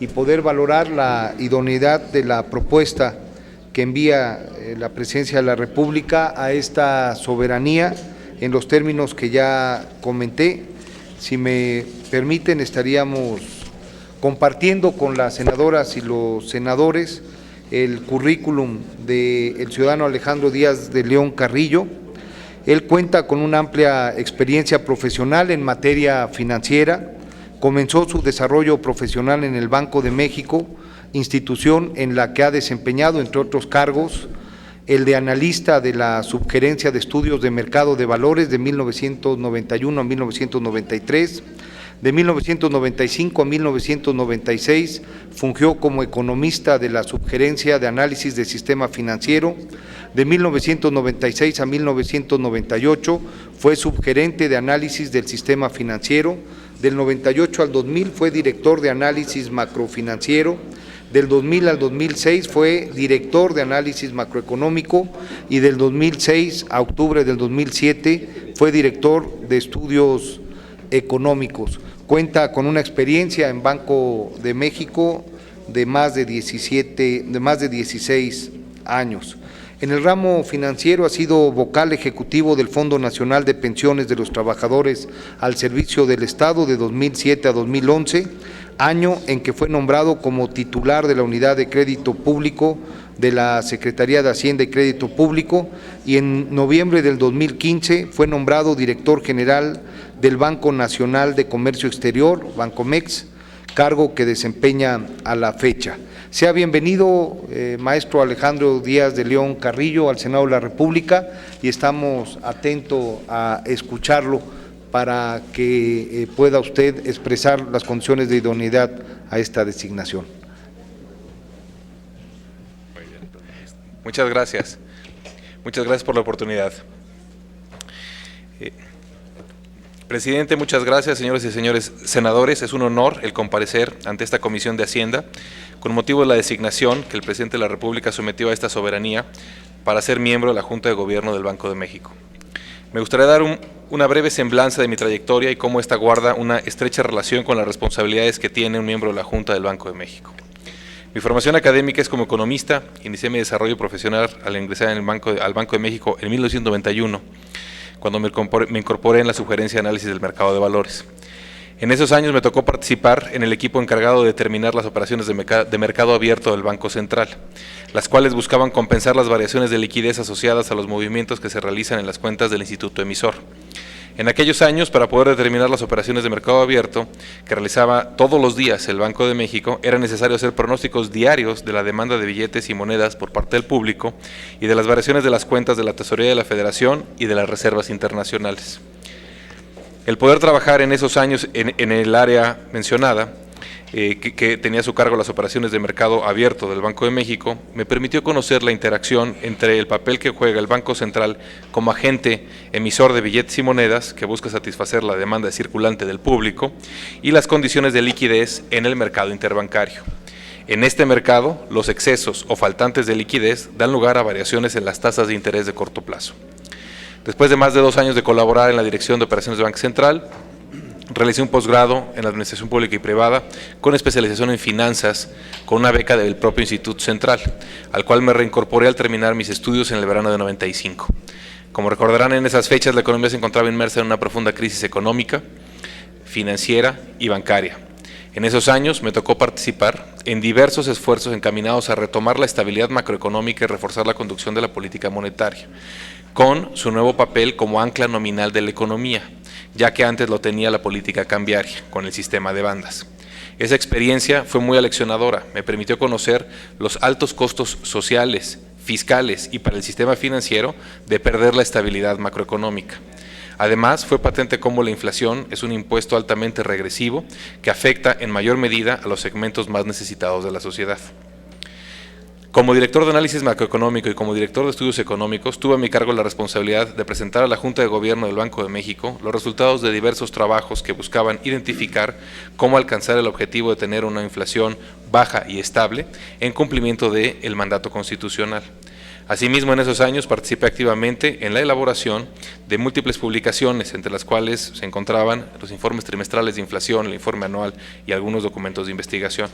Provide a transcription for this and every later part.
y poder valorar la idoneidad de la propuesta que envía la Presidencia de la República a esta soberanía en los términos que ya comenté. Si me permiten, estaríamos compartiendo con las senadoras y los senadores el currículum del ciudadano Alejandro Díaz de León Carrillo. Él cuenta con una amplia experiencia profesional en materia financiera. Comenzó su desarrollo profesional en el Banco de México, institución en la que ha desempeñado, entre otros cargos, el de analista de la Subgerencia de Estudios de Mercado de Valores de 1991 a 1993, de 1995 a 1996 fungió como economista de la Subgerencia de Análisis del Sistema Financiero, de 1996 a 1998 fue subgerente de Análisis del Sistema Financiero, del 98 al 2000 fue director de Análisis Macrofinanciero, del 2000 al 2006 fue director de Análisis Macroeconómico y del 2006 a octubre del 2007 fue director de Estudios Económicos. Cuenta con una experiencia en Banco de México de más de 16 años. En el ramo financiero ha sido vocal ejecutivo del Fondo Nacional de Pensiones de los Trabajadores al Servicio del Estado de 2007 a 2011, año en que fue nombrado como titular de la Unidad de Crédito Público de la Secretaría de Hacienda y Crédito Público, y en noviembre del 2015 fue nombrado director general del Banco Nacional de Comercio Exterior, Bancomex, cargo que desempeña a la fecha. Sea bienvenido, maestro Alejandro Díaz de León Carrillo, al Senado de la República, y estamos atentos a escucharlo para que pueda usted expresar las condiciones de idoneidad a esta designación. Muchas gracias. Muchas gracias por la oportunidad. Presidente, muchas gracias, señores y señores senadores. Es un honor el comparecer ante esta Comisión de Hacienda con motivo de la designación que el Presidente de la República sometió a esta soberanía para ser miembro de la Junta de Gobierno del Banco de México. Me gustaría dar una breve semblanza de mi trayectoria y cómo esta guarda una estrecha relación con las responsabilidades que tiene un miembro de la Junta del Banco de México. Mi formación académica es como economista. Inicié mi desarrollo profesional al ingresar al Banco de México en 1991, cuando me incorporé en la Subgerencia de Análisis del Mercado de Valores. En esos años me tocó participar en el equipo encargado de determinar las operaciones de mercado abierto del Banco Central, las cuales buscaban compensar las variaciones de liquidez asociadas a los movimientos que se realizan en las cuentas del Instituto Emisor. En aquellos años, para poder determinar las operaciones de mercado abierto que realizaba todos los días el Banco de México, era necesario hacer pronósticos diarios de la demanda de billetes y monedas por parte del público y de las variaciones de las cuentas de la Tesorería de la Federación y de las reservas internacionales. El poder trabajar en esos años en el área mencionada, que tenía a su cargo las operaciones de mercado abierto del Banco de México, me permitió conocer la interacción entre el papel que juega el Banco Central como agente emisor de billetes y monedas, que busca satisfacer la demanda circulante del público, y las condiciones de liquidez en el mercado interbancario. En este mercado, los excesos o faltantes de liquidez dan lugar a variaciones en las tasas de interés de corto plazo. Después de más de 2 años de colaborar en la Dirección de Operaciones del Banco Central, realicé un posgrado en Administración Pública y Privada con especialización en finanzas con una beca del propio Instituto Central, al cual me reincorporé al terminar mis estudios en el verano de 95. Como recordarán, en esas fechas la economía se encontraba inmersa en una profunda crisis económica, financiera y bancaria. En esos años me tocó participar en diversos esfuerzos encaminados a retomar la estabilidad macroeconómica y reforzar la conducción de la política monetaria, con su nuevo papel como ancla nominal de la economía, ya que antes lo tenía la política cambiaria, con el sistema de bandas. Esa experiencia fue muy aleccionadora, me permitió conocer los altos costos sociales, fiscales y para el sistema financiero de perder la estabilidad macroeconómica. Además, fue patente cómo la inflación es un impuesto altamente regresivo que afecta en mayor medida a los segmentos más necesitados de la sociedad. Como director de análisis macroeconómico y como director de estudios económicos, tuve a mi cargo la responsabilidad de presentar a la Junta de Gobierno del Banco de México los resultados de diversos trabajos que buscaban identificar cómo alcanzar el objetivo de tener una inflación baja y estable en cumplimiento del mandato constitucional. Asimismo, en esos años participé activamente en la elaboración de múltiples publicaciones, entre las cuales se encontraban los informes trimestrales de inflación, el informe anual y algunos documentos de investigación.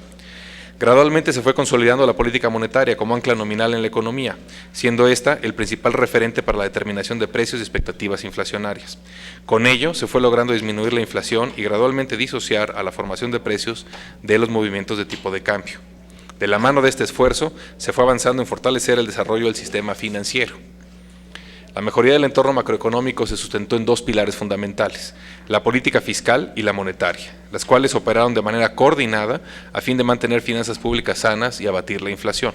Gradualmente se fue consolidando la política monetaria como ancla nominal en la economía, siendo esta el principal referente para la determinación de precios y expectativas inflacionarias. Con ello se fue logrando disminuir la inflación y gradualmente disociar a la formación de precios de los movimientos de tipo de cambio. De la mano de este esfuerzo se fue avanzando en fortalecer el desarrollo del sistema financiero. La mejoría del entorno macroeconómico se sustentó en dos pilares fundamentales, la política fiscal y la monetaria, las cuales operaron de manera coordinada a fin de mantener finanzas públicas sanas y abatir la inflación.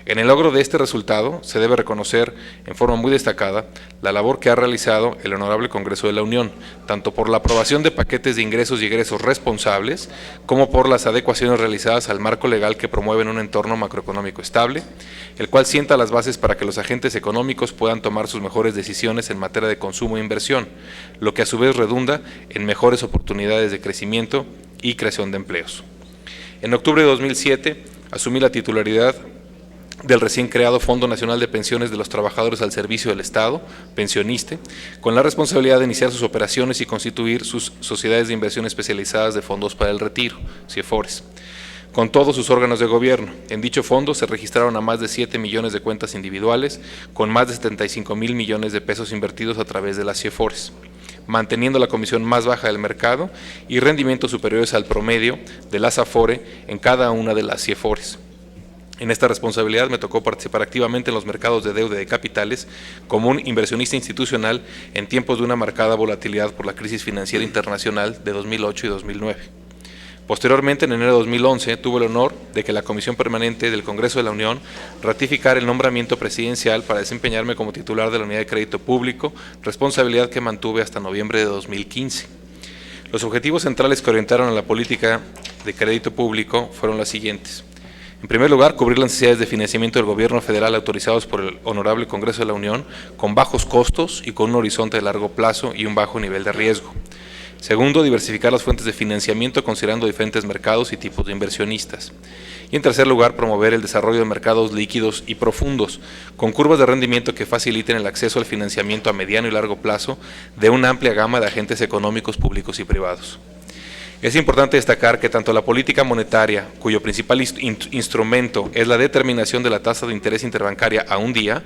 En el logro de este resultado se debe reconocer en forma muy destacada la labor que ha realizado el Honorable Congreso de la Unión, tanto por la aprobación de paquetes de ingresos y egresos responsables, como por las adecuaciones realizadas al marco legal que promueven un entorno macroeconómico estable, el cual sienta las bases para que los agentes económicos puedan tomar sus mejores decisiones en materia de consumo e inversión, lo que a su vez redunda en mejores oportunidades de crecimiento y creación de empleos. En octubre de 2007 asumí la titularidad del recién creado Fondo Nacional de Pensiones de los Trabajadores al Servicio del Estado, Pensioniste, con la responsabilidad de iniciar sus operaciones y constituir sus sociedades de inversión especializadas de fondos para el retiro, CIEFORES, con todos sus órganos de gobierno. En dicho fondo se registraron a más de 7 millones de cuentas individuales, con más de 75,000 millones de pesos invertidos a través de las CIEFORES, manteniendo la comisión más baja del mercado y rendimientos superiores al promedio de las AFORE en cada una de las CIEFORES. En esta responsabilidad me tocó participar activamente en los mercados de deuda y de capitales como un inversionista institucional en tiempos de una marcada volatilidad por la crisis financiera internacional de 2008 y 2009. Posteriormente, en enero de 2011, tuve el honor de que la Comisión Permanente del Congreso de la Unión ratificara el nombramiento presidencial para desempeñarme como titular de la Unidad de Crédito Público, responsabilidad que mantuve hasta noviembre de 2015. Los objetivos centrales que orientaron a la política de crédito público fueron los siguientes. En primer lugar, cubrir las necesidades de financiamiento del gobierno federal autorizados por el Honorable Congreso de la Unión con bajos costos y con un horizonte de largo plazo y un bajo nivel de riesgo. Segundo, diversificar las fuentes de financiamiento considerando diferentes mercados y tipos de inversionistas. Y en tercer lugar, promover el desarrollo de mercados líquidos y profundos, con curvas de rendimiento que faciliten el acceso al financiamiento a mediano y largo plazo de una amplia gama de agentes económicos públicos y privados. Es importante destacar que tanto la política monetaria, cuyo principal instrumento es la determinación de la tasa de interés interbancaria a un día,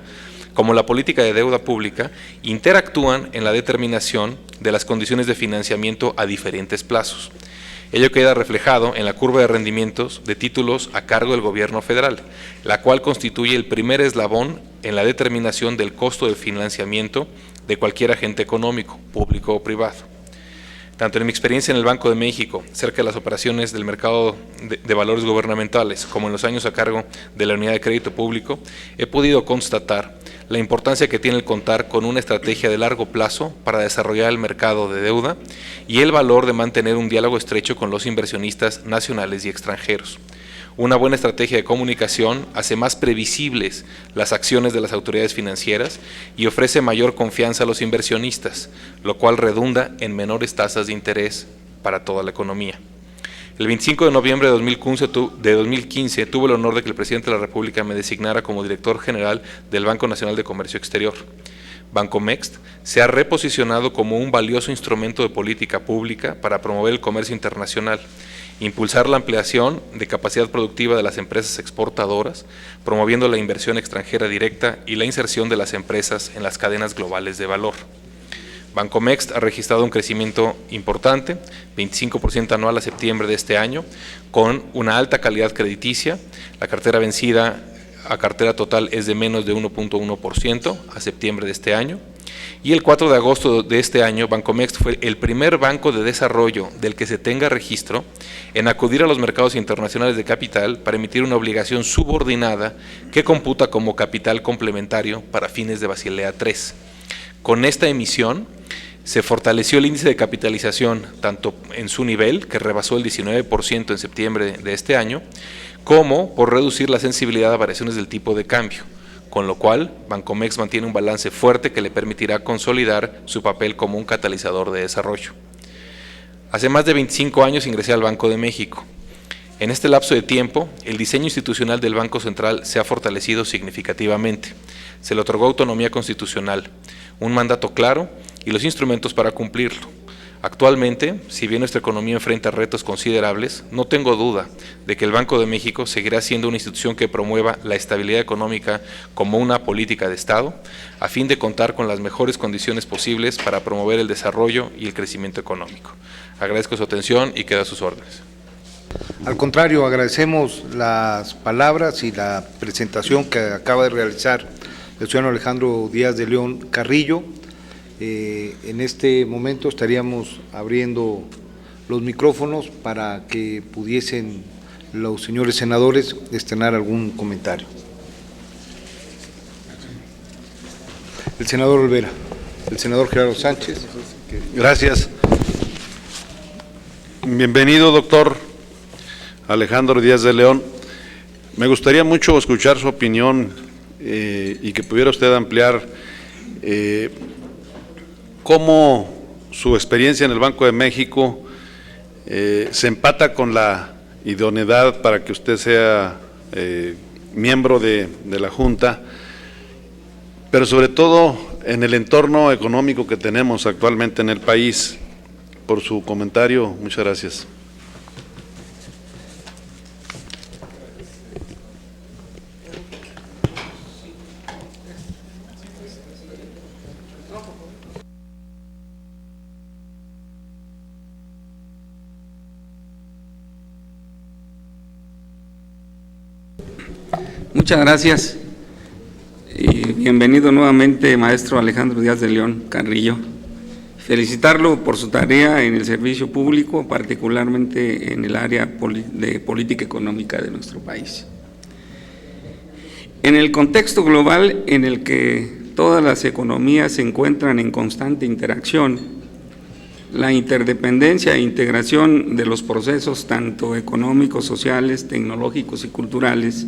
como la política de deuda pública, interactúan en la determinación de las condiciones de financiamiento a diferentes plazos. Ello queda reflejado en la curva de rendimientos de títulos a cargo del gobierno federal, la cual constituye el primer eslabón en la determinación del costo de financiamiento de cualquier agente económico, público o privado. Tanto en mi experiencia en el Banco de México, cerca de las operaciones del mercado de valores gubernamentales, como en los años a cargo de la Unidad de Crédito Público, he podido constatar la importancia que tiene el contar con una estrategia de largo plazo para desarrollar el mercado de deuda y el valor de mantener un diálogo estrecho con los inversionistas nacionales y extranjeros. Una buena estrategia de comunicación hace más previsibles las acciones de las autoridades financieras y ofrece mayor confianza a los inversionistas, lo cual redunda en menores tasas de interés para toda la economía. El 25 de noviembre de 2015 tuve el honor de que el presidente de la República me designara como director general del Banco Nacional de Comercio Exterior. Bancomext se ha reposicionado como un valioso instrumento de política pública para promover el comercio internacional, impulsar la ampliación de capacidad productiva de las empresas exportadoras, promoviendo la inversión extranjera directa y la inserción de las empresas en las cadenas globales de valor. Bancomext ha registrado un crecimiento importante, 25% anual a septiembre de este año, con una alta calidad crediticia. La cartera vencida a cartera total es de menos de 1.1% a septiembre de este año. Y el 4 de agosto de este año, Bancomext fue el primer banco de desarrollo del que se tenga registro en acudir a los mercados internacionales de capital para emitir una obligación subordinada que computa como capital complementario para fines de Basilea III. Con esta emisión se fortaleció el índice de capitalización tanto en su nivel, que rebasó el 19% en septiembre de este año, como por reducir la sensibilidad a variaciones del tipo de cambio, con lo cual Bancomext mantiene un balance fuerte que le permitirá consolidar su papel como un catalizador de desarrollo. Hace más de 25 años ingresé al Banco de México En este lapso de tiempo, el diseño institucional del Banco Central se ha fortalecido significativamente. Se le otorgó autonomía constitucional, un mandato claro y los instrumentos para cumplirlo. Actualmente, si bien nuestra economía enfrenta retos considerables, no tengo duda de que el Banco de México seguirá siendo una institución que promueva la estabilidad económica como una política de Estado, a fin de contar con las mejores condiciones posibles para promover el desarrollo y el crecimiento económico. Agradezco su atención y quedo a sus órdenes. Al contrario, agradecemos las palabras y la presentación que acaba de realizar el ciudadano Alejandro Díaz de León Carrillo. En este momento estaríamos abriendo los micrófonos para que pudiesen los señores senadores externar algún comentario. El senador Olvera, el senador Gerardo Sánchez. Gracias. Bienvenido, doctor Alejandro Díaz de León. Me gustaría mucho escuchar su opinión y que pudiera usted ampliar cómo su experiencia en el Banco de México se empata con la idoneidad para que usted sea miembro de la Junta, pero sobre todo en el entorno económico que tenemos actualmente en el país. Por su comentario, muchas gracias. Muchas gracias y bienvenido nuevamente, maestro Alejandro Díaz de León Carrillo. Felicitarlo por su tarea en el servicio público, particularmente en el área de política económica de nuestro país. En el contexto global en el que todas las economías se encuentran en constante interacción, la interdependencia e integración de los procesos tanto económicos, sociales, tecnológicos y culturales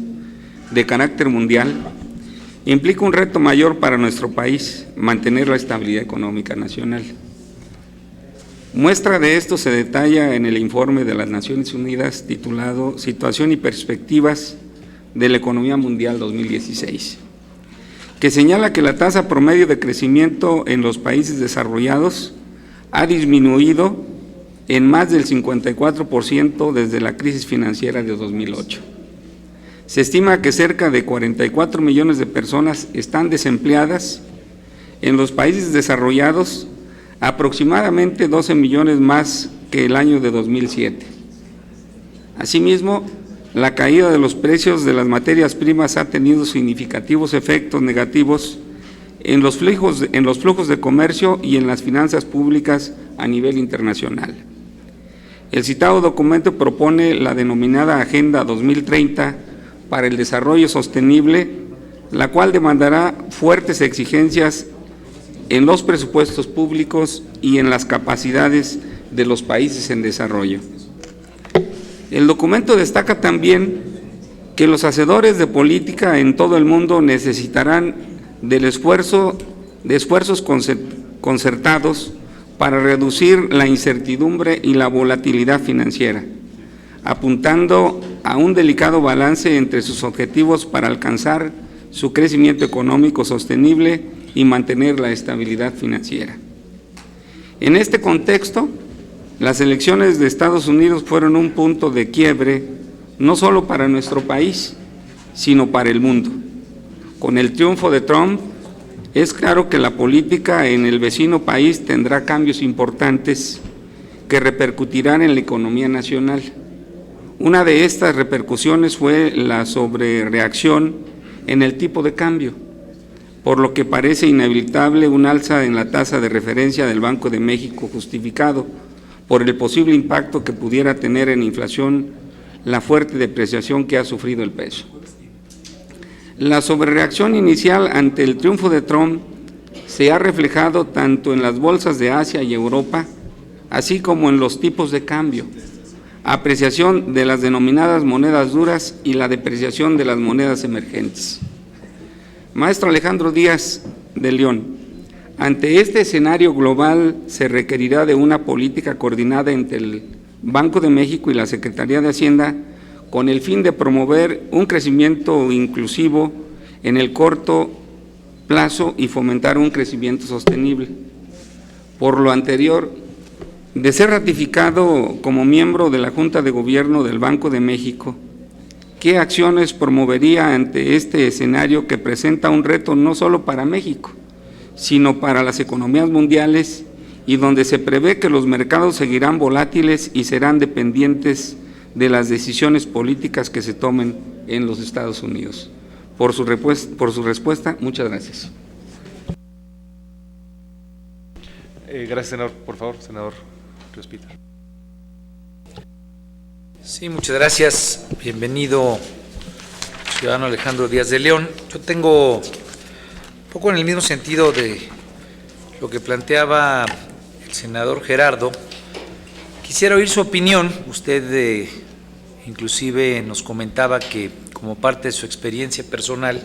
de carácter mundial implica un reto mayor para nuestro país, mantener la estabilidad económica nacional. Muestra de esto se detalla en el informe de las Naciones Unidas titulado Situación y Perspectivas de la Economía Mundial 2016, que señala que la tasa promedio de crecimiento en los países desarrollados ha disminuido en más del 54% desde la crisis financiera de 2008. Se estima que cerca de 44 millones de personas están desempleadas. En los países desarrollados, aproximadamente 12 millones más que el año de 2007. Asimismo, la caída de los precios de las materias primas ha tenido significativos efectos negativos en los flujos de comercio y en las finanzas públicas a nivel internacional. El citado documento propone la denominada Agenda 2030 para el Desarrollo Sostenible, la cual demandará fuertes exigencias en los presupuestos públicos y en las capacidades de los países en desarrollo. El documento destaca también que los hacedores de política en todo el mundo necesitarán de esfuerzos concertados para reducir la incertidumbre y la volatilidad financiera, apuntando a un delicado balance entre sus objetivos para alcanzar su crecimiento económico sostenible y mantener la estabilidad financiera. En este contexto, las elecciones de Estados Unidos fueron un punto de quiebre no solo para nuestro país, sino para el mundo. Con el triunfo de Trump, es claro que la política en el vecino país tendrá cambios importantes que repercutirán en la economía nacional. Una de estas repercusiones fue la sobrereacción en el tipo de cambio, por lo que parece inevitable un alza en la tasa de referencia del Banco de México, justificado por el posible impacto que pudiera tener en inflación la fuerte depreciación que ha sufrido el peso. La sobrereacción inicial ante el triunfo de Trump se ha reflejado tanto en las bolsas de Asia y Europa, así como en los tipos de cambio, apreciación de las denominadas monedas duras y la depreciación de las monedas emergentes. Maestro Alejandro Díaz de León, ante este escenario global se requerirá de una política coordinada entre el Banco de México y la Secretaría de Hacienda con el fin de promover un crecimiento inclusivo en el corto plazo y fomentar un crecimiento sostenible. Por lo anterior, de ser ratificado como miembro de la Junta de Gobierno del Banco de México, ¿qué acciones promovería ante este escenario que presenta un reto no solo para México, sino para las economías mundiales y donde se prevé que los mercados seguirán volátiles y serán dependientes de las decisiones políticas que se tomen en los Estados Unidos? Por su respuesta, muchas gracias. Gracias, senador. Por favor, senador Ríos Peter. Sí, muchas gracias. Bienvenido, ciudadano Alejandro Díaz de León. Yo tengo un poco en el mismo sentido de lo que planteaba el senador Gerardo. Quisiera oír su opinión. Usted inclusive nos comentaba que como parte de su experiencia personal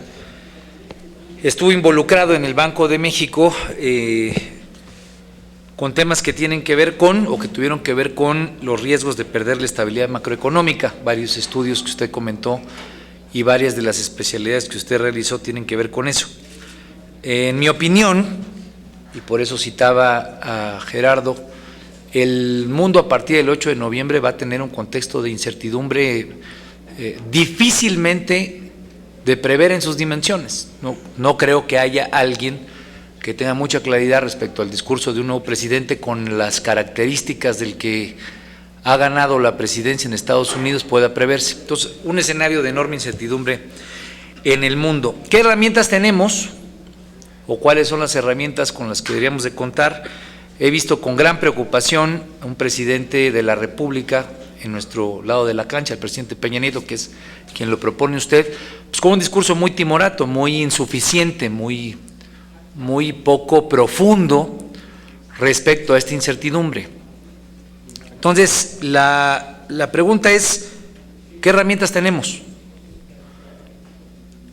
estuvo involucrado en el Banco de México con temas que tienen que ver con o que tuvieron que ver con los riesgos de perder la estabilidad macroeconómica. Varios estudios que usted comentó y varias de las especialidades que usted realizó tienen que ver con eso. En mi opinión, y por eso citaba a Gerardo, el mundo a partir del 8 de noviembre va a tener un contexto de incertidumbre difícilmente de prever en sus dimensiones. No creo que haya alguien que tenga mucha claridad respecto al discurso de un nuevo presidente con las características del que ha ganado la presidencia en Estados Unidos pueda preverse. Entonces, un escenario de enorme incertidumbre en el mundo. ¿Qué herramientas tenemos o cuáles son las herramientas con las que deberíamos de contar? He visto con gran preocupación a un presidente de la República en nuestro lado de la cancha, el presidente Peña Nieto, que es quien lo propone usted, pues con un discurso muy timorato, muy insuficiente, muy poco profundo respecto a esta incertidumbre. Entonces, la pregunta es, ¿qué herramientas tenemos?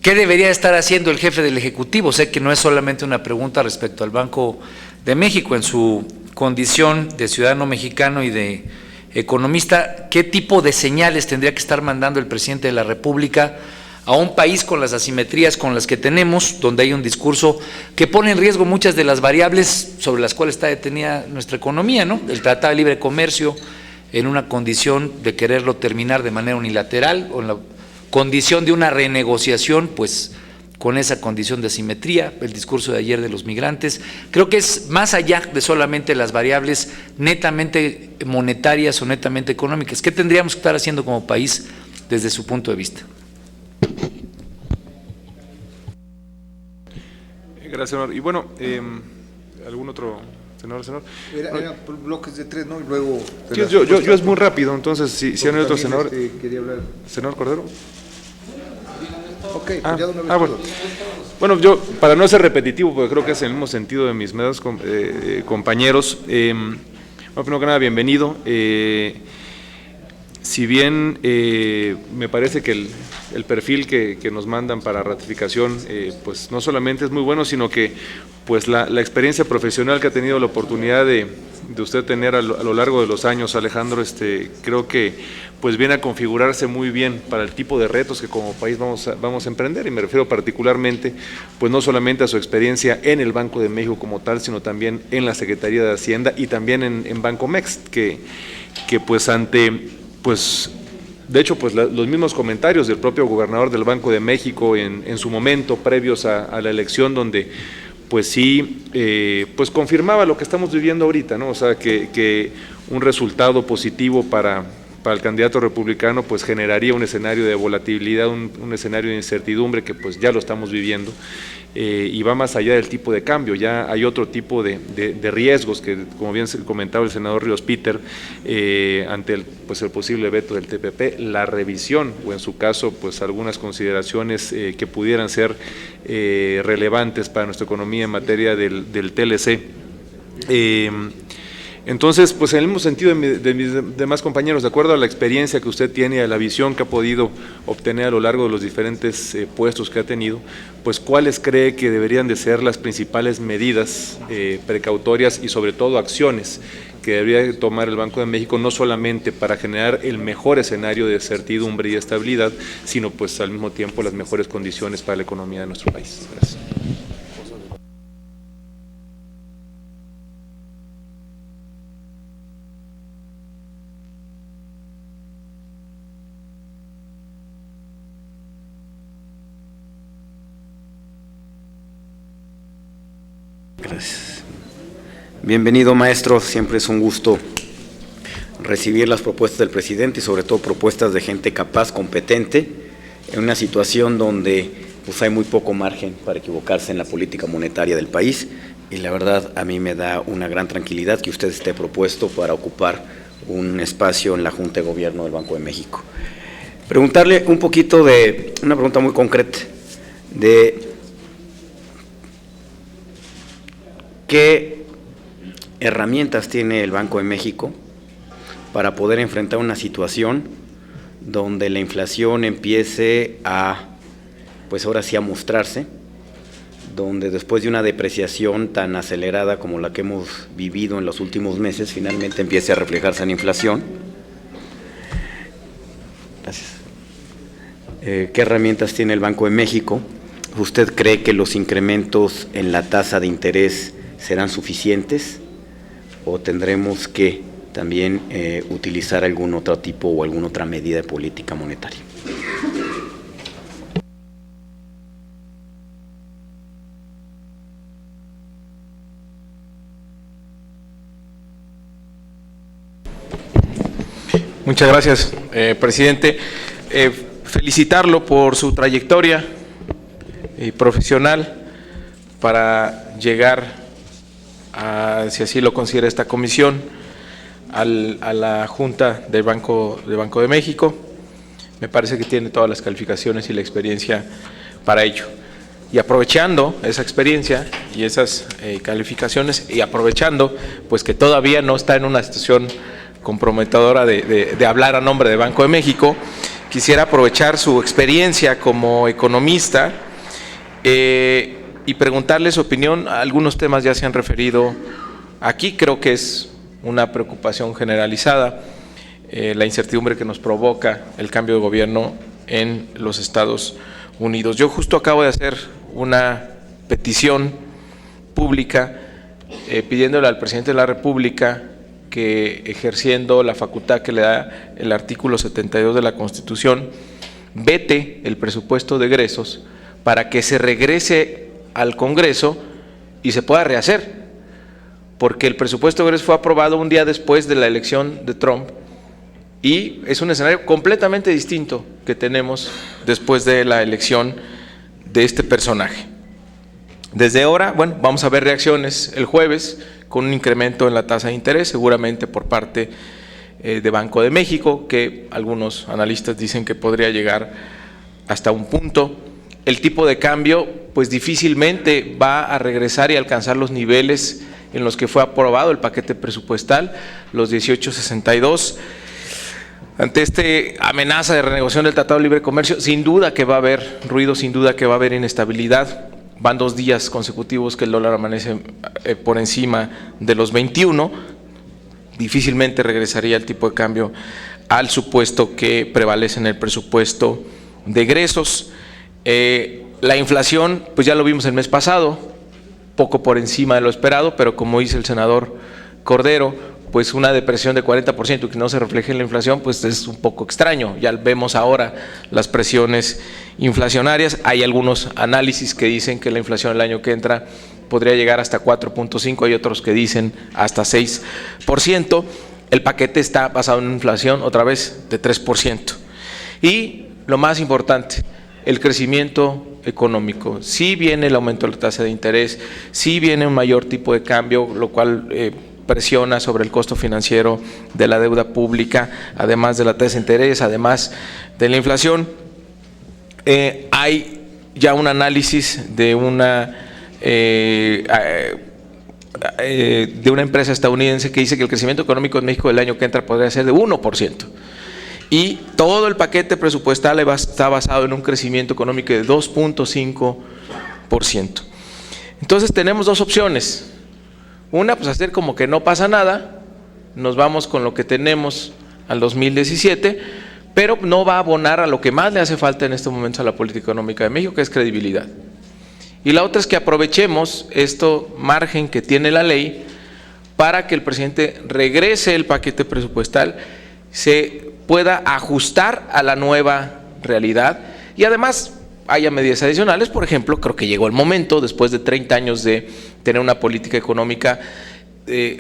¿Qué debería estar haciendo el jefe del Ejecutivo? Sé que no es solamente una pregunta respecto al Banco de México, en su condición de ciudadano mexicano y de economista, ¿qué tipo de señales tendría que estar mandando el presidente de la República a un país con las asimetrías con las que tenemos, donde hay un discurso que pone en riesgo muchas de las variables sobre las cuales está detenida nuestra economía, ¿no? El Tratado de Libre Comercio en una condición de quererlo terminar de manera unilateral, o en la condición de una renegociación, pues con esa condición de asimetría, el discurso de ayer de los migrantes. Creo que es más allá de solamente las variables netamente monetarias o netamente económicas. ¿Qué tendríamos que estar haciendo como país desde su punto de vista? Gracias, senador. Y bueno, ¿algún otro senador? Eran bloques de tres, ¿no? Y luego… Sí, yo es muy rápido, entonces si no hay otro senador… quería hablar. ¿Senador Cordero? Ok, pues ya de una vez bueno. todos. Bueno, yo, para no ser repetitivo, porque creo que es en el mismo sentido de mis medios compañeros, bueno, primero que nada, bienvenido. Si bien me parece que el perfil que nos mandan para ratificación, pues no solamente es muy bueno, sino que pues la experiencia profesional que ha tenido la oportunidad de usted tener a lo largo de los años, Alejandro, creo que pues viene a configurarse muy bien para el tipo de retos que como país vamos a emprender, y me refiero particularmente pues no solamente a su experiencia en el Banco de México como tal, sino también en la Secretaría de Hacienda y también en Bancomext, que pues pues de hecho pues los mismos comentarios del propio gobernador del Banco de México en su momento previos a la elección, donde pues sí, pues confirmaba lo que estamos viviendo ahorita, ¿no? O sea, que un resultado positivo para el candidato republicano pues generaría un escenario de volatilidad, un escenario de incertidumbre que pues ya lo estamos viviendo, y va más allá del tipo de cambio. Ya hay otro tipo de riesgos que, como bien comentaba el senador Ríos Peter, ante el posible veto del TPP, la revisión o en su caso pues algunas consideraciones que pudieran ser relevantes para nuestra economía en materia del TLC. Entonces, pues en el mismo sentido de mis demás compañeros, de acuerdo a la experiencia que usted tiene, a la visión que ha podido obtener a lo largo de los diferentes puestos que ha tenido, pues ¿cuáles cree que deberían de ser las principales medidas precautorias y sobre todo acciones que debería tomar el Banco de México, no solamente para generar el mejor escenario de certidumbre y estabilidad, sino pues al mismo tiempo las mejores condiciones para la economía de nuestro país? Gracias. Gracias. Bienvenido, maestro. Siempre es un gusto recibir las propuestas del presidente y sobre todo propuestas de gente capaz, competente, en una situación donde pues, hay muy poco margen para equivocarse en la política monetaria del país, y la verdad a mí me da una gran tranquilidad que usted esté propuesto para ocupar un espacio en la Junta de Gobierno del Banco de México. Preguntarle un poquito de una pregunta muy concreta de ¿qué herramientas tiene el Banco de México para poder enfrentar una situación donde la inflación empiece a, pues ahora sí, a mostrarse, donde después de una depreciación tan acelerada como la que hemos vivido en los últimos meses, finalmente empiece a reflejarse en inflación? Gracias. ¿Qué herramientas tiene el Banco de México? ¿Usted cree que los incrementos en la tasa de interés serán suficientes o tendremos que también utilizar algún otro tipo o alguna otra medida de política monetaria? Muchas gracias, presidente. Felicitarlo por su trayectoria profesional para llegar si así lo considera esta comisión, a la Junta del Banco de México. Me parece que tiene todas las calificaciones y la experiencia para ello. Y aprovechando esa experiencia y esas calificaciones, y aprovechando pues que todavía no está en una situación comprometedora de hablar a nombre del Banco de México, quisiera aprovechar su experiencia como economista y preguntarle su opinión. Algunos temas ya se han referido aquí, creo que es una preocupación generalizada, la incertidumbre que nos provoca el cambio de gobierno en los Estados Unidos. Yo justo acabo de hacer una petición pública pidiéndole al presidente de la República que, ejerciendo la facultad que le da el artículo 72 de la Constitución, vete el presupuesto de egresos para que se regrese al Congreso y se pueda rehacer, porque el presupuesto de egresos fue aprobado un día después de la elección de Trump y es un escenario completamente distinto que tenemos después de la elección de este personaje. Desde ahora, bueno, vamos a ver reacciones el jueves con un incremento en la tasa de interés, seguramente por parte de Banco de México, que algunos analistas dicen que podría llegar hasta un punto. El tipo de cambio, pues difícilmente va a regresar y alcanzar los niveles en los que fue aprobado el paquete presupuestal, los 18.62. Ante esta amenaza de renegociación del Tratado de Libre Comercio, sin duda que va a haber ruido, sin duda que va a haber inestabilidad. Van 2 días consecutivos que el dólar amanece por encima de los 21. Difícilmente regresaría el tipo de cambio al supuesto que prevalece en el presupuesto de egresos. La inflación, pues ya lo vimos el mes pasado, poco por encima de lo esperado, pero como dice el senador Cordero, pues una depresión de 40% que no se refleje en la inflación, pues es un poco extraño. Ya vemos ahora las presiones inflacionarias. Hay algunos análisis que dicen que la inflación el año que entra podría llegar hasta 4.5, hay otros que dicen hasta 6%. El paquete está basado en una inflación otra vez de 3%. Y lo más importante, el crecimiento económico. Sí viene el aumento de la tasa de interés, sí viene un mayor tipo de cambio, lo cual presiona sobre el costo financiero de la deuda pública, además de la tasa de interés, además de la inflación. Hay ya un análisis de una de una empresa estadounidense que dice que el crecimiento económico en México del año que entra podría ser de 1%. Y todo el paquete presupuestal está basado en un crecimiento económico de 2.5%. Entonces tenemos dos opciones. Una, pues hacer como que no pasa nada, nos vamos con lo que tenemos al 2017, pero no va a abonar a lo que más le hace falta en estos momentos a la política económica de México, que es credibilidad. Y la otra es que aprovechemos esto margen que tiene la ley para que el presidente regrese el paquete presupuestal, se pueda ajustar a la nueva realidad y además haya medidas adicionales. Por ejemplo, creo que llegó el momento, después de 30 años de tener una política económica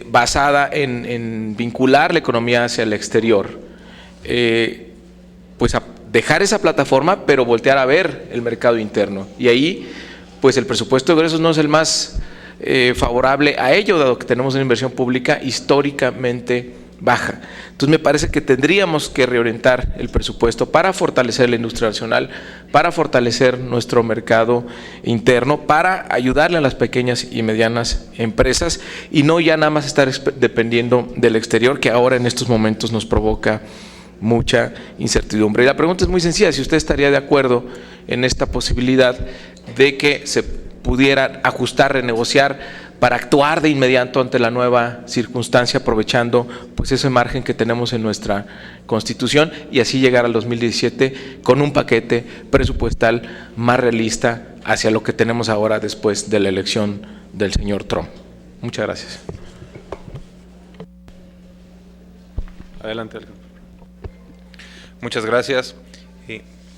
basada en vincular la economía hacia el exterior, pues a dejar esa plataforma, pero voltear a ver el mercado interno. Y ahí, pues el presupuesto de egresos no es el más favorable a ello, dado que tenemos una inversión pública históricamente baja. Entonces me parece que tendríamos que reorientar el presupuesto para fortalecer la industria nacional, para fortalecer nuestro mercado interno, para ayudarle a las pequeñas y medianas empresas y no ya nada más estar dependiendo del exterior, que ahora en estos momentos nos provoca mucha incertidumbre. Y la pregunta es muy sencilla: si usted estaría de acuerdo en esta posibilidad de que se pudiera ajustar, renegociar, para actuar de inmediato ante la nueva circunstancia, aprovechando pues ese margen que tenemos en nuestra Constitución y así llegar al 2017 con un paquete presupuestal más realista hacia lo que tenemos ahora después de la elección del señor Trump. Muchas gracias. Adelante, Alejandro. Muchas gracias.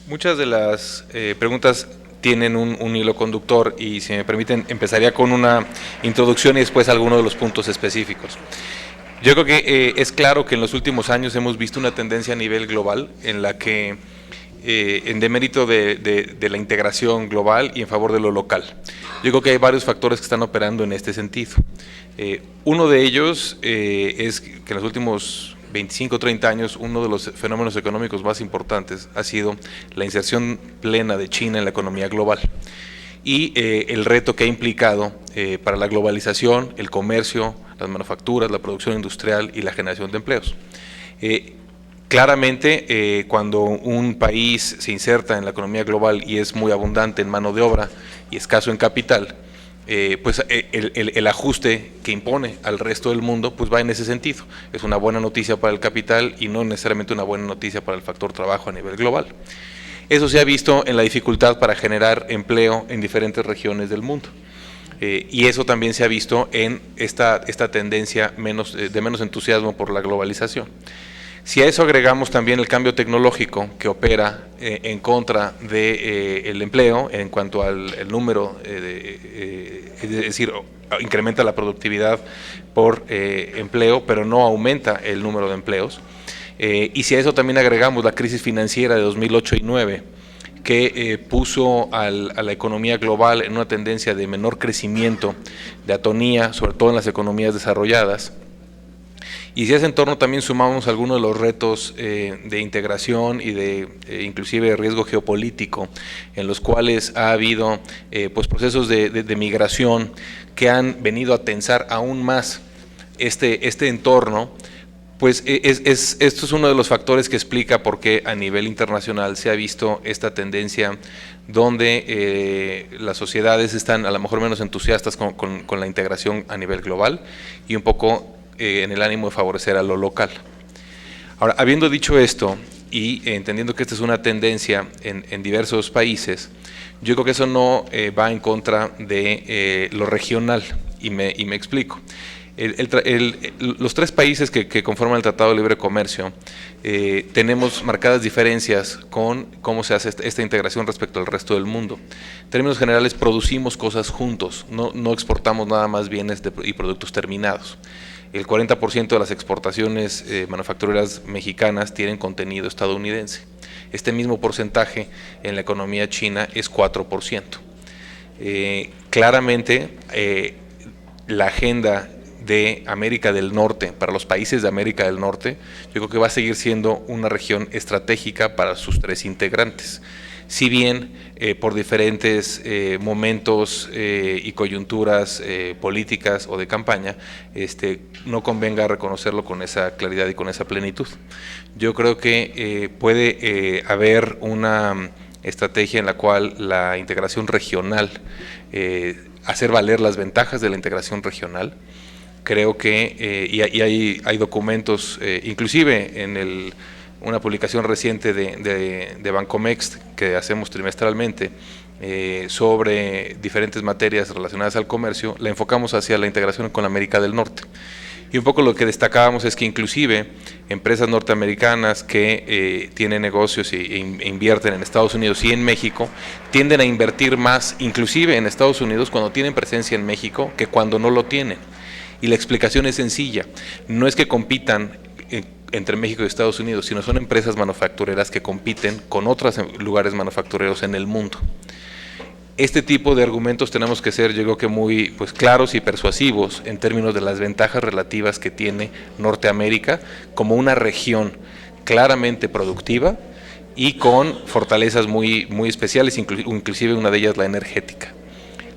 Muchas de las preguntas tienen un hilo conductor y, si me permiten, empezaría con una introducción y después algunos de los puntos específicos. Yo creo que es claro que en los últimos años hemos visto una tendencia a nivel global en la que, en demérito de la integración global y en favor de lo local. Yo creo que hay varios factores que están operando en este sentido. Uno de ellos es que en los últimos 25 o 30 años, uno de los fenómenos económicos más importantes ha sido la inserción plena de China en la economía global y el reto que ha implicado para la globalización, el comercio, las manufacturas, la producción industrial y la generación de empleos. Claramente, cuando un país se inserta en la economía global y es muy abundante en mano de obra y escaso en capital, pues el ajuste que impone al resto del mundo pues va en ese sentido. Es una buena noticia para el capital y no necesariamente una buena noticia para el factor trabajo a nivel global. Eso se ha visto en la dificultad para generar empleo en diferentes regiones del mundo. Y eso también se ha visto en esta tendencia de menos entusiasmo por la globalización. Si a eso agregamos también el cambio tecnológico que opera en contra del empleo en cuanto al número, es decir, incrementa la productividad por empleo, pero no aumenta el número de empleos. Y si a eso también agregamos la crisis financiera de 2008 y 2009, que puso a la economía global en una tendencia de menor crecimiento, de atonía, sobre todo en las economías desarrolladas. Y si a ese entorno también sumamos algunos de los retos de integración y de inclusive de riesgo geopolítico, en los cuales ha habido pues procesos de migración que han venido a tensar aún más este entorno, pues esto es uno de los factores que explica por qué a nivel internacional se ha visto esta tendencia donde las sociedades están a lo mejor menos entusiastas con la integración a nivel global y un poco en el ánimo de favorecer a lo local. Ahora, habiendo dicho esto y entendiendo que esta es una tendencia en diversos países, yo creo que eso no va en contra de lo regional y me explico. Los tres países que conforman el Tratado de Libre Comercio tenemos marcadas diferencias con cómo se hace esta integración respecto al resto del mundo. En términos generales, producimos cosas juntos, no exportamos nada más bienes y productos terminados. El 40% de las exportaciones manufactureras mexicanas tienen contenido estadounidense. Este mismo porcentaje en la economía china es 4%. Claramente, la agenda de América del Norte, para los países de América del Norte, yo creo que va a seguir siendo una región estratégica para sus tres integrantes. si bien por diferentes momentos y coyunturas políticas o de campaña, no convenga reconocerlo con esa claridad y con esa plenitud. Yo creo que puede haber una estrategia en la cual la integración regional, hacer valer las ventajas de la integración regional. Creo que, y hay documentos, inclusive en una publicación reciente de Bancomext que hacemos trimestralmente, sobre diferentes materias relacionadas al comercio, la enfocamos hacia la integración con América del Norte. Y un poco lo que destacábamos es que inclusive empresas norteamericanas que tienen negocios e invierten en Estados Unidos y en México, tienden a invertir más, inclusive en Estados Unidos, cuando tienen presencia en México, que cuando no lo tienen. Y la explicación es sencilla, no es que compitan entre México y Estados Unidos, sino son empresas manufactureras que compiten con otros lugares manufactureros en el mundo. Este tipo de argumentos tenemos que ser, yo creo que muy claros y persuasivos en términos de las ventajas relativas que tiene Norteamérica como una región claramente productiva y con fortalezas muy especiales, inclusive una de ellas la energética.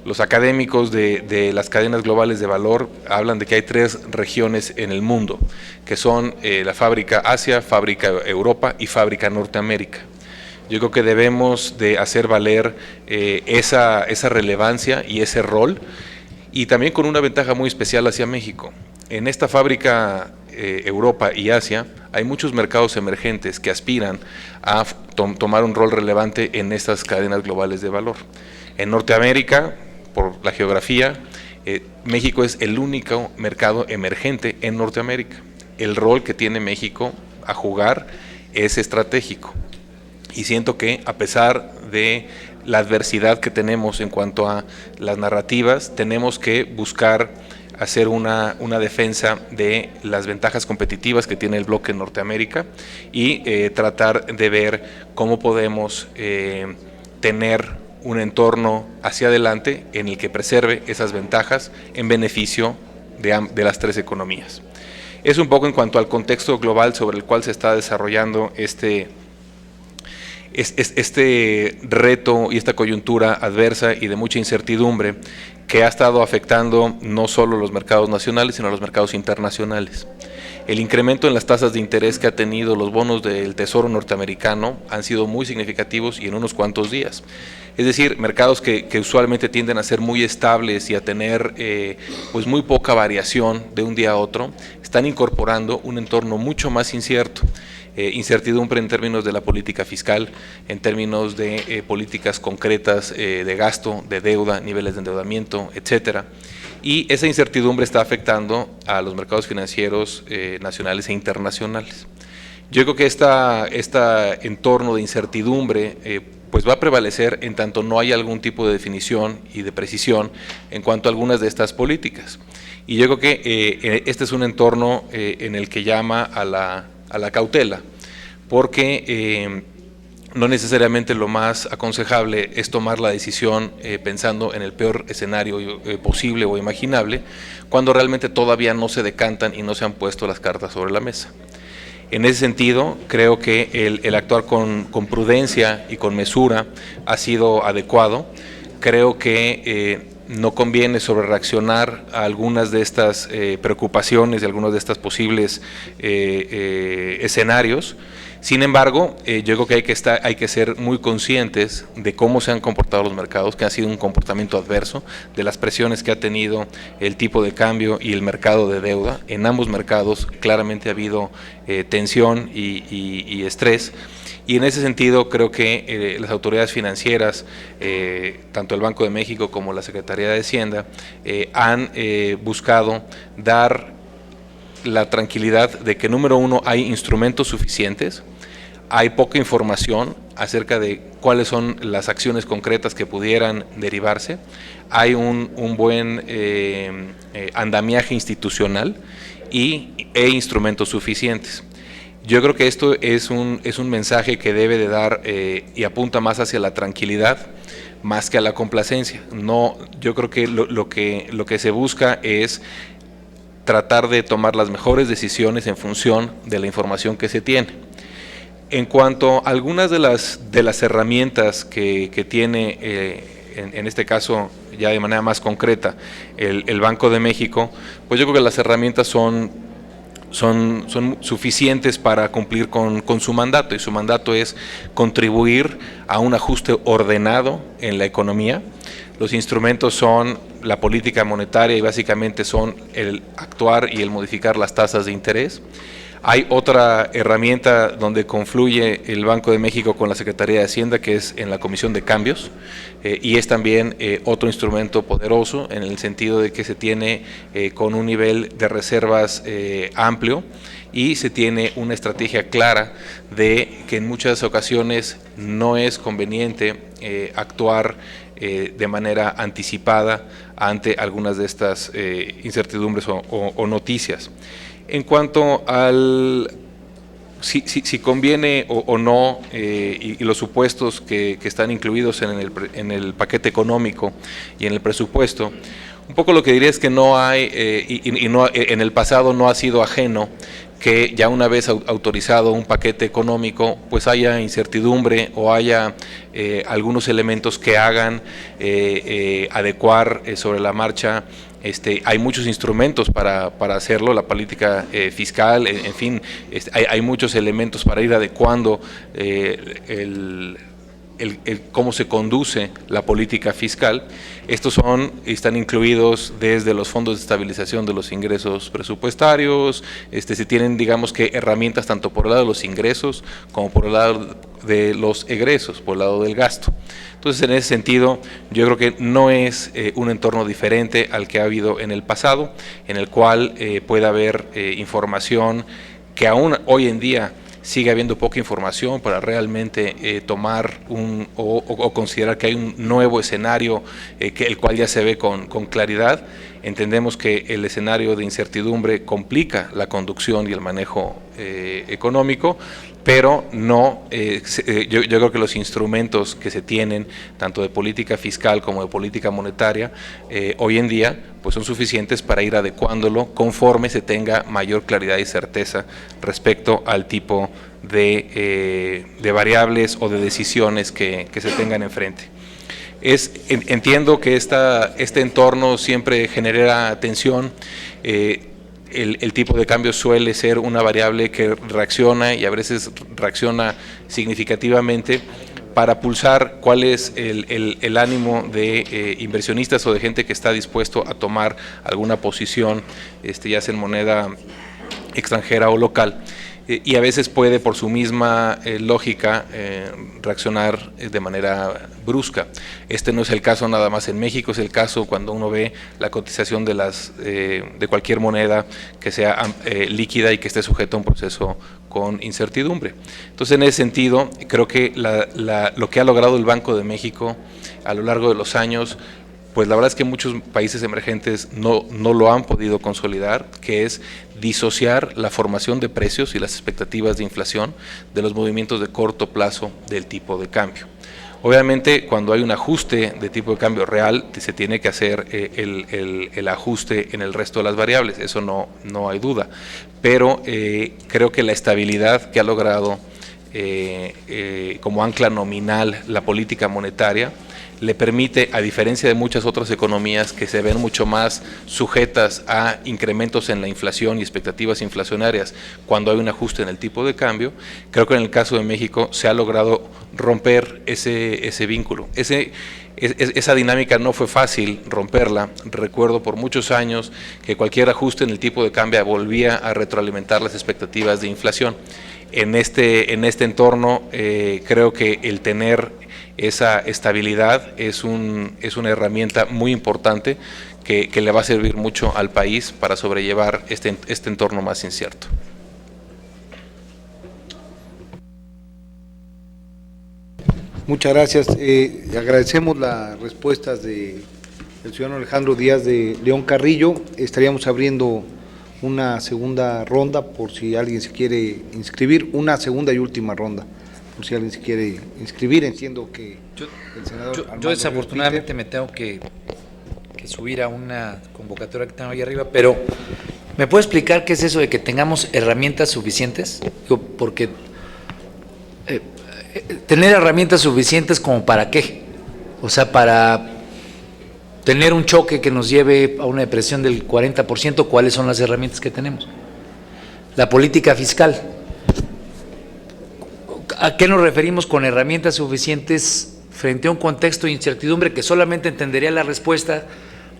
Los académicos de las cadenas globales de valor hablan de que hay 3 regiones en el mundo, que son la fábrica Asia, fábrica Europa y fábrica Norteamérica. Yo creo que debemos de hacer valer esa relevancia y ese rol, y también con una ventaja muy especial hacia México. En esta fábrica Europa y Asia hay muchos mercados emergentes que aspiran a tomar un rol relevante en estas cadenas globales de valor. En Norteamérica, por la geografía, México es el único mercado emergente en Norteamérica. El rol que tiene México a jugar es estratégico. Y siento que a pesar de la adversidad que tenemos en cuanto a las narrativas, tenemos que buscar hacer una defensa de las ventajas competitivas que tiene el bloque en Norteamérica y tratar de ver cómo podemos tener un entorno hacia adelante en el que preserve esas ventajas en beneficio de las 3 economías. Es un poco en cuanto al contexto global sobre el cual se está desarrollando este reto y esta coyuntura adversa y de mucha incertidumbre que ha estado afectando no solo los mercados nacionales, sino los mercados internacionales. El incremento en las tasas de interés que ha tenido los bonos del Tesoro norteamericano han sido muy significativos y en unos cuantos días. Es decir, mercados que usualmente tienden a ser muy estables y a tener muy poca variación de un día a otro, están incorporando un entorno mucho más incierto. Incertidumbre en términos de la política fiscal, en términos de políticas concretas de gasto, de deuda, niveles de endeudamiento, etcétera. Y esa incertidumbre está afectando a los mercados financieros nacionales e internacionales. Yo creo que este entorno de incertidumbre va a prevalecer en tanto no haya algún tipo de definición y de precisión en cuanto a algunas de estas políticas. Y yo creo que este es un entorno en el que llama a la cautela, porque no necesariamente lo más aconsejable es tomar la decisión pensando en el peor escenario posible o imaginable, cuando realmente todavía no se decantan y no se han puesto las cartas sobre la mesa. En ese sentido, creo que el actuar con prudencia y con mesura ha sido adecuado. Creo que no conviene sobrereaccionar a algunas de estas preocupaciones y algunos de estos posibles escenarios. Sin embargo, yo creo que hay que ser muy conscientes de cómo se han comportado los mercados, que ha sido un comportamiento adverso, de las presiones que ha tenido el tipo de cambio y el mercado de deuda. En ambos mercados claramente ha habido tensión y estrés. Y en ese sentido creo que las autoridades financieras, tanto el Banco de México como la Secretaría de Hacienda, han buscado dar la tranquilidad de que, número uno, hay instrumentos suficientes, hay poca información acerca de cuáles son las acciones concretas que pudieran derivarse, hay un buen andamiaje institucional e instrumentos suficientes. Yo creo que esto es un mensaje que debe de dar y apunta más hacia la tranquilidad más que a la complacencia. No, yo creo que lo que se busca es tratar de tomar las mejores decisiones en función de la información que se tiene. En cuanto a algunas de las herramientas que tiene, en este caso ya de manera más concreta, el Banco de México, pues yo creo que las herramientas son suficientes para cumplir con su mandato, y su mandato es contribuir a un ajuste ordenado en la economía. Los instrumentos son la política monetaria y básicamente son el actuar y el modificar las tasas de interés. Hay otra herramienta donde confluye el Banco de México con la Secretaría de Hacienda, que es en la Comisión de Cambios, y es también otro instrumento poderoso en el sentido de que se tiene con un nivel de reservas amplio, y se tiene una estrategia clara de que en muchas ocasiones no es conveniente actuar de manera anticipada ante algunas de estas incertidumbres o noticias. En cuanto al si conviene o no, y los supuestos que están incluidos en el paquete económico y en el presupuesto, un poco lo que diría es que no hay, y no, en el pasado no ha sido ajeno que ya una vez autorizado un paquete económico, pues haya incertidumbre o haya algunos elementos que hagan adecuar sobre la marcha. Hay muchos instrumentos para hacerlo, la política fiscal, en fin, hay muchos elementos para ir adecuando cómo se conduce la política fiscal. Estos están incluidos desde los fondos de estabilización de los ingresos presupuestarios. Se tienen, digamos que, herramientas tanto por el lado de los ingresos como por el lado de los egresos, por el lado del gasto. Entonces, en ese sentido, yo creo que no es un entorno diferente al que ha habido en el pasado, en el cual puede haber información que aún hoy en día sigue habiendo poca información para realmente tomar o considerar que hay un nuevo escenario, el cual ya se ve con claridad. Entendemos que el escenario de incertidumbre complica la conducción y el manejo económico, pero no, yo creo que los instrumentos que se tienen, tanto de política fiscal como de política monetaria, hoy en día pues son suficientes para ir adecuándolo conforme se tenga mayor claridad y certeza respecto al tipo de variables o de decisiones que se tengan enfrente. Entiendo que este entorno siempre genera tensión. El tipo de cambio suele ser una variable que reacciona, y a veces reacciona significativamente, para pulsar cuál es el ánimo de inversionistas o de gente que está dispuesto a tomar alguna posición, ya sea en moneda extranjera o local. Y a veces puede, por su misma lógica, reaccionar de manera brusca. Este no es el caso nada más en México, es el caso cuando uno ve la cotización de cualquier moneda que sea líquida y que esté sujeta a un proceso con incertidumbre. Entonces, en ese sentido, creo que lo que ha logrado el Banco de México a lo largo de los años, pues la verdad es que muchos países emergentes no lo han podido consolidar, que es disociar la formación de precios y las expectativas de inflación de los movimientos de corto plazo del tipo de cambio. Obviamente, cuando hay un ajuste de tipo de cambio real, se tiene que hacer el ajuste en el resto de las variables, eso no hay duda, pero creo que la estabilidad que ha logrado como ancla nominal la política monetaria le permite, a diferencia de muchas otras economías que se ven mucho más sujetas a incrementos en la inflación y expectativas inflacionarias cuando hay un ajuste en el tipo de cambio, creo que en el caso de México se ha logrado romper ese vínculo. Esa dinámica no fue fácil romperla. Recuerdo por muchos años que cualquier ajuste en el tipo de cambio volvía a retroalimentar las expectativas de inflación. En este entorno, creo que el tener esa estabilidad es una herramienta muy importante que le va a servir mucho al país para sobrellevar este entorno más incierto. Muchas gracias. Agradecemos las respuestas del ciudadano Alejandro Díaz de León Carrillo. Estaríamos abriendo una segunda ronda por si alguien se quiere inscribir, una segunda y última ronda, por si alguien se quiere inscribir. Entiendo que el senador yo desafortunadamente me tengo que subir a una convocatoria que tengo ahí arriba, pero ¿me puede explicar qué es eso de que tengamos herramientas suficientes? Porque tener herramientas suficientes como para qué. O sea, para tener un choque que nos lleve a una depresión del 40%, ¿cuáles son las herramientas que tenemos? La política fiscal. ¿A qué nos referimos con herramientas suficientes frente a un contexto de incertidumbre que solamente entendería la respuesta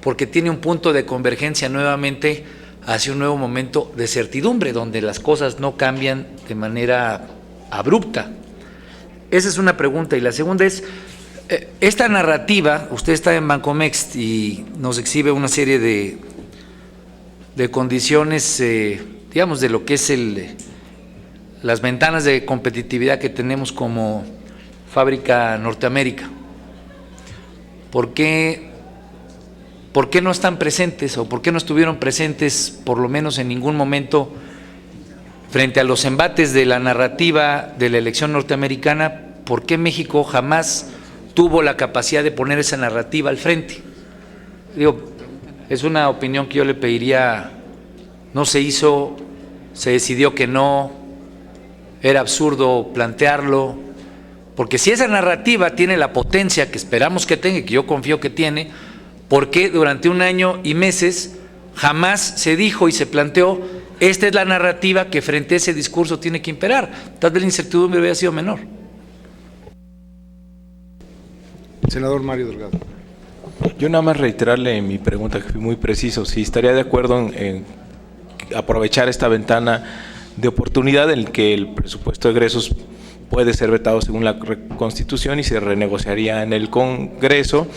porque tiene un punto de convergencia nuevamente hacia un nuevo momento de certidumbre, donde las cosas no cambian de manera abrupta? Esa es una pregunta. Y la segunda es, esta narrativa, usted está en Bancomext y nos exhibe una serie de condiciones, digamos, de lo que es las ventanas de competitividad que tenemos como fábrica Norteamérica. ¿Por qué no están presentes o por qué no estuvieron presentes, por lo menos en ningún momento, frente a los embates de la narrativa de la elección norteamericana? ¿Por qué México jamás tuvo la capacidad de poner esa narrativa al frente? Digo, es una opinión que yo le pediría. No se hizo, se decidió que no, era absurdo plantearlo, porque si esa narrativa tiene la potencia que esperamos que tenga, que yo confío que tiene, ¿por qué durante un año y meses jamás se dijo y se planteó, esta es la narrativa que frente a ese discurso tiene que imperar? Tal vez la incertidumbre hubiera sido menor. Senador Mario Delgado. Yo nada más reiterarle mi pregunta, que fui muy preciso, si estaría de acuerdo en aprovechar esta ventana de oportunidad en que el presupuesto de egresos puede ser vetado según la Constitución y se renegociaría en el Congreso,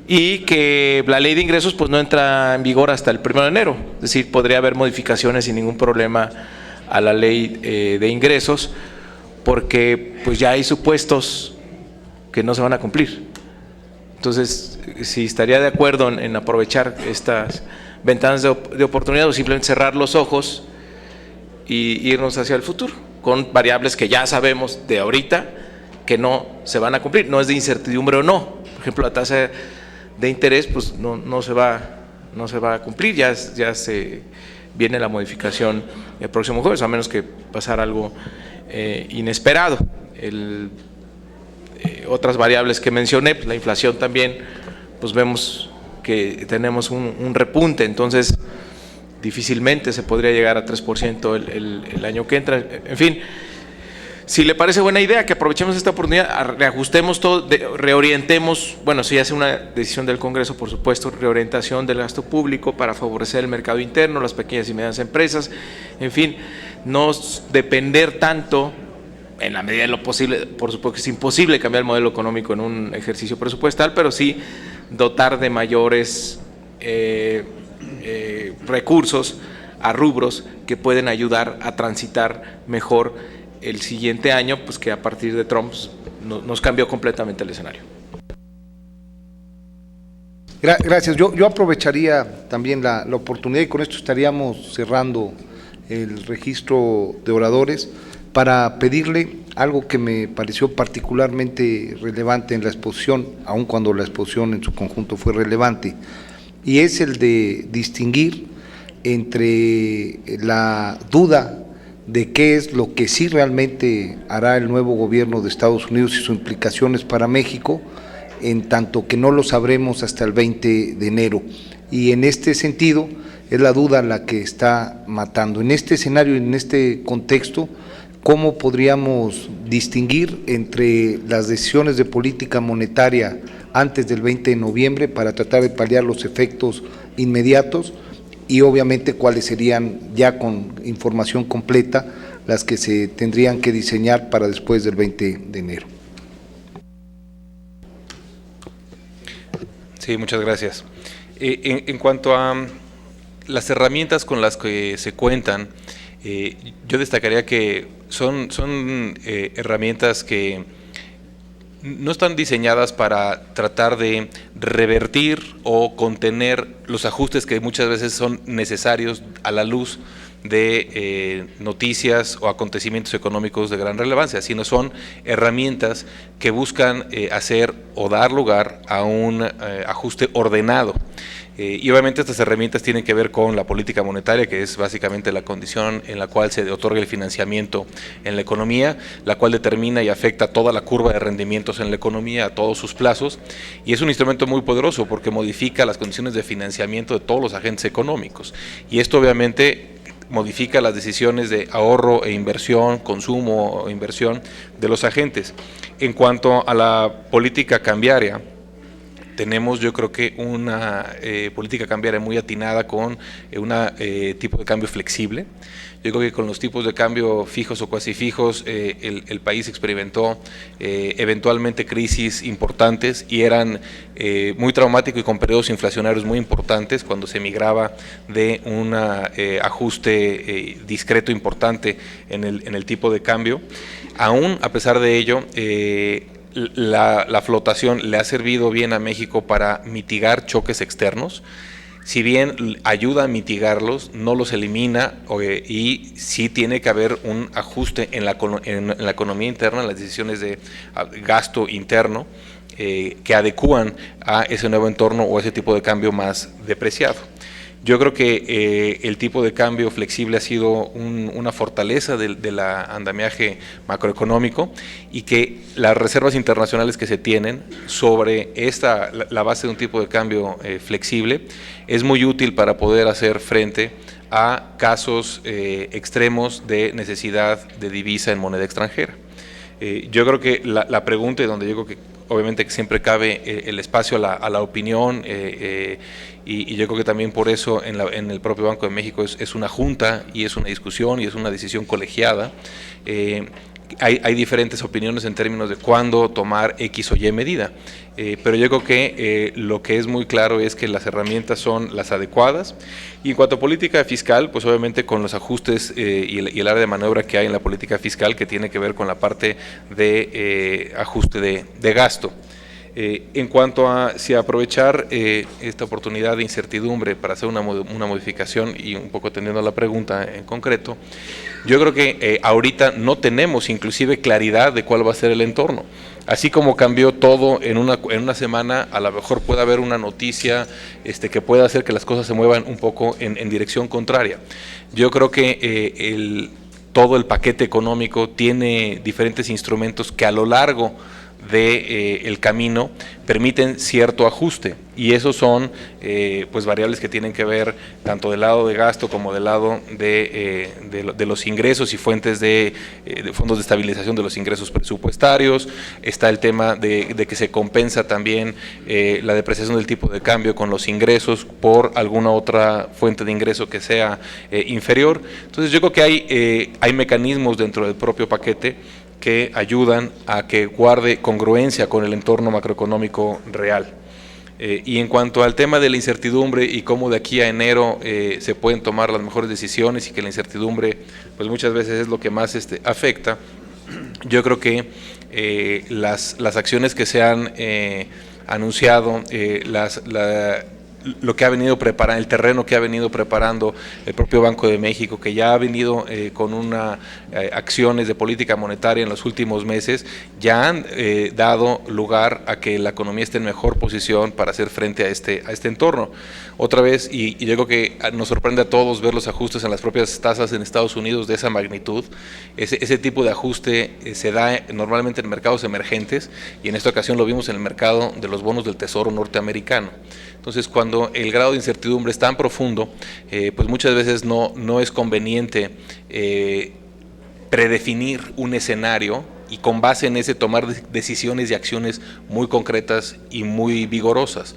y que la ley de ingresos pues no entra en vigor hasta el 1 de enero, es decir, podría haber modificaciones sin ningún problema a la ley de ingresos, porque pues ya hay supuestos que no se van a cumplir. Entonces, si estaría de acuerdo en aprovechar estas ventanas de oportunidad o simplemente cerrar los ojos y irnos hacia el futuro, con variables que ya sabemos de ahorita que no se van a cumplir, no es de incertidumbre o no. Por ejemplo, la tasa de interés pues no se va a cumplir, ya se viene la modificación el próximo jueves, a menos que pasara algo inesperado. Otras variables que mencioné, pues la inflación también, pues vemos que tenemos un repunte, entonces difícilmente se podría llegar a 3% el año que entra. En fin, si le parece buena idea que aprovechemos esta oportunidad, reajustemos todo, reorientemos, bueno, si hace una decisión del Congreso, por supuesto, reorientación del gasto público para favorecer el mercado interno, las pequeñas y medianas empresas, en fin, no depender tanto, en la medida de lo posible. Por supuesto que es imposible cambiar el modelo económico en un ejercicio presupuestal, pero sí dotar de mayores recursos a rubros que pueden ayudar a transitar mejor el siguiente año, pues que a partir de Trump nos cambió completamente el escenario. Gracias. Yo aprovecharía también la oportunidad, y con esto estaríamos cerrando el registro de oradores, para pedirle algo que me pareció particularmente relevante en la exposición, aun cuando la exposición en su conjunto fue relevante, y es el de distinguir entre la duda de qué es lo que sí realmente hará el nuevo gobierno de Estados Unidos y sus implicaciones para México, en tanto que no lo sabremos hasta el 20 de enero. Y en este sentido es la duda la que está matando. En este escenario, en este contexto, ¿cómo podríamos distinguir entre las decisiones de política monetaria antes del 20 de noviembre para tratar de paliar los efectos inmediatos y obviamente cuáles serían, ya con información completa, las que se tendrían que diseñar para después del 20 de enero? Sí, muchas gracias. En cuanto a las herramientas con las que se cuentan, yo destacaría que son herramientas que no están diseñadas para tratar de revertir o contener los ajustes que muchas veces son necesarios a la luz de noticias o acontecimientos económicos de gran relevancia, sino son herramientas que buscan hacer o dar lugar a un ajuste ordenado. Y obviamente estas herramientas tienen que ver con la política monetaria, que es básicamente la condición en la cual se otorga el financiamiento en la economía, la cual determina y afecta toda la curva de rendimientos en la economía, a todos sus plazos, y es un instrumento muy poderoso porque modifica las condiciones de financiamiento de todos los agentes económicos. Y esto obviamente modifica las decisiones de ahorro e inversión, consumo o inversión de los agentes. En cuanto a la política cambiaria, tenemos yo creo que una política cambiaria muy atinada con un tipo de cambio flexible. Yo creo que con los tipos de cambio fijos o cuasi fijos el país experimentó eventualmente crisis importantes y eran muy traumáticos y con periodos inflacionarios muy importantes cuando se migraba de un ajuste discreto importante en el tipo de cambio. Aún a pesar de ello, la flotación le ha servido bien a México para mitigar choques externos. Si bien ayuda a mitigarlos, no los elimina y sí tiene que haber un ajuste en la economía interna, en las decisiones de gasto interno que adecúan a ese nuevo entorno o ese tipo de cambio más depreciado. Yo creo que el tipo de cambio flexible ha sido una fortaleza de la andamiaje macroeconómico y que las reservas internacionales que se tienen sobre la base de un tipo de cambio flexible es muy útil para poder hacer frente a casos extremos de necesidad de divisa en moneda extranjera. Yo creo que la pregunta, y donde yo creo que obviamente que siempre cabe el espacio a la opinión, y yo creo que también por eso en el propio Banco de México es una junta y es una discusión y es una decisión colegiada. Hay diferentes opiniones en términos de cuándo tomar X o Y medida, pero yo creo que lo que es muy claro es que las herramientas son las adecuadas. Y en cuanto a política fiscal, pues obviamente con los ajustes y el área de maniobra que hay en la política fiscal, que tiene que ver con la parte de ajuste de gasto. En cuanto a si aprovechar esta oportunidad de incertidumbre para hacer una modificación y un poco atendiendo a la pregunta en concreto, yo creo que ahorita no tenemos inclusive claridad de cuál va a ser el entorno. Así como cambió todo en una semana, a lo mejor puede haber una noticia que pueda hacer que las cosas se muevan un poco en dirección contraria. Yo creo que todo el paquete económico tiene diferentes instrumentos que a lo largo el camino permiten cierto ajuste, y esos son pues variables que tienen que ver tanto del lado de gasto como del lado de los ingresos y fuentes de fondos de estabilización de los ingresos presupuestarios. Está el tema de que se compensa también la depreciación del tipo de cambio con los ingresos por alguna otra fuente de ingreso que sea inferior. Entonces yo creo que hay mecanismos dentro del propio paquete que ayudan a que guarde congruencia con el entorno macroeconómico real. Y en cuanto al tema de la incertidumbre y cómo de aquí a enero se pueden tomar las mejores decisiones y que la incertidumbre pues muchas veces es lo que más afecta, yo creo que las acciones que se han anunciado, lo que ha venido preparando, el terreno que ha venido preparando el propio Banco de México, que ya ha venido con acciones de política monetaria en los últimos meses, ya han dado lugar a que la economía esté en mejor posición para hacer frente a este entorno. Otra vez, y yo creo que nos sorprende a todos ver los ajustes en las propias tasas en Estados Unidos de esa magnitud. Ese tipo de ajuste se da normalmente en mercados emergentes, y en esta ocasión lo vimos en el mercado de los bonos del Tesoro norteamericano. Entonces, cuando el grado de incertidumbre es tan profundo, pues muchas veces no es conveniente predefinir un escenario y con base en ese tomar decisiones y acciones muy concretas y muy vigorosas.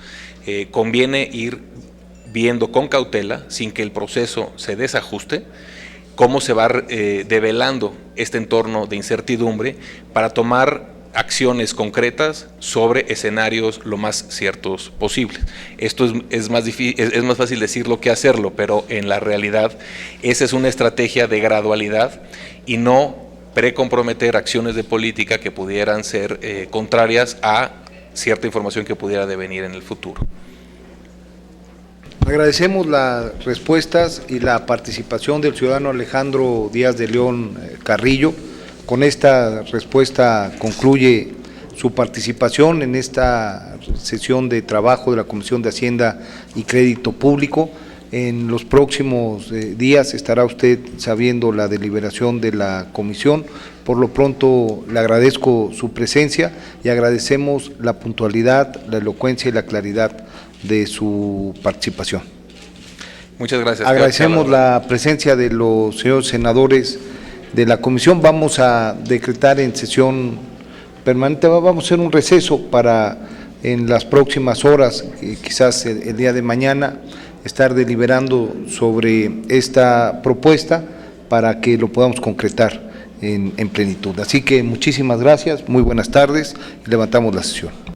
Conviene ir viendo con cautela, sin que el proceso se desajuste, cómo se va develando este entorno de incertidumbre para tomar acciones concretas sobre escenarios lo más ciertos posibles. Esto es más fácil decirlo que hacerlo, pero en la realidad esa es una estrategia de gradualidad y no precomprometer acciones de política que pudieran ser contrarias a cierta información que pudiera devenir en el futuro. Agradecemos las respuestas y la participación del ciudadano Alejandro Díaz de León Carrillo. Con esta respuesta concluye su participación en esta sesión de trabajo de la Comisión de Hacienda y Crédito Público. En los próximos días estará usted sabiendo la deliberación de la comisión. Por lo pronto le agradezco su presencia y agradecemos la puntualidad, la elocuencia y la claridad de su participación. Muchas gracias. Agradecemos la presencia de los señores senadores de la comisión. Vamos a decretar en sesión permanente, vamos a hacer un receso para en las próximas horas, quizás el día de mañana, estar deliberando sobre esta propuesta para que lo podamos concretar en plenitud. Así que muchísimas gracias, muy buenas tardes y levantamos la sesión.